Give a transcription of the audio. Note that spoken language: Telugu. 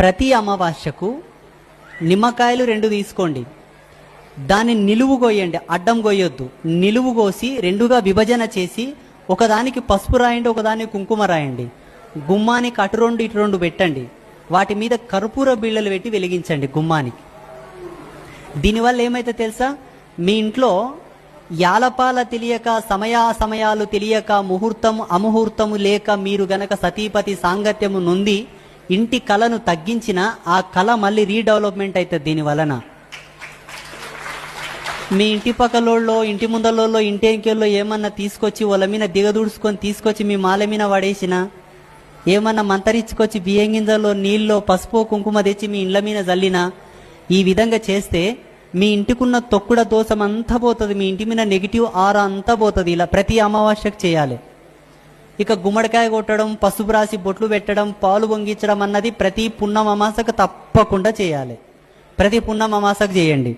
ప్రతి అమావాస్యకు నిమ్మకాయలు 2 తీసుకోండి, దాన్ని నిలువు కోయండి, అడ్డం కోయొద్దు. నిలువు కోసి 2గా విభజన చేసి ఒకదానికి పసుపు రాయండి, ఒకదానికి కుంకుమ రాయండి. గుమ్మానికి అటు 2 ఇటు 2 పెట్టండి. వాటి మీద కర్పూర బిళ్ళలు పెట్టి వెలిగించండి గుమ్మానికి. దీనివల్ల ఏమైతే తెలుసా, మీ ఇంట్లో యాలపాల తెలియక, సమయాలు తెలియక, ముహూర్తం అముహూర్తము లేక మీరు గనక సతీపతి సాంగత్యము నుండి ఇంటి కళను తగ్గించిన ఆ కళ మళ్ళీ రీడెవలప్మెంట్ అవుతుంది. దీని వలన మీ ఇంటి పక్కలోళ్ళో, ఇంటి ముందలోళ్ళో, ఇంటి ఎంకెల్లో ఏమన్నా తీసుకొచ్చి వాళ్ళ మీద దిగదూడ్చుకొని తీసుకొచ్చి మీ మాల మీద పడేసిన, ఏమన్నా మంతరించుకొచ్చి బియ్యం గింజల్లో నీళ్ళలో పసుపు కుంకుమ తెచ్చి మీ ఇండ్ల మీద జల్లినా, ఈ విధంగా చేస్తే మీ ఇంటికున్న తొక్కుడ దోషం అంతా పోతుంది, మీ ఇంటి మీద నెగిటివ్ ఆరా అంతా పోతుంది. ఇలా ప్రతి అమావాస్యకు చేయాలి. ఇక గుమ్మడికాయ కొట్టడం, పసుపు రాసి బొట్లు పెట్టడం, పాలు పొంగించడం అన్నది ప్రతి పున్నమ అమాసకు తప్పకుండా చేయాలి. ప్రతి పున్నమ అమాసకు చేయండి.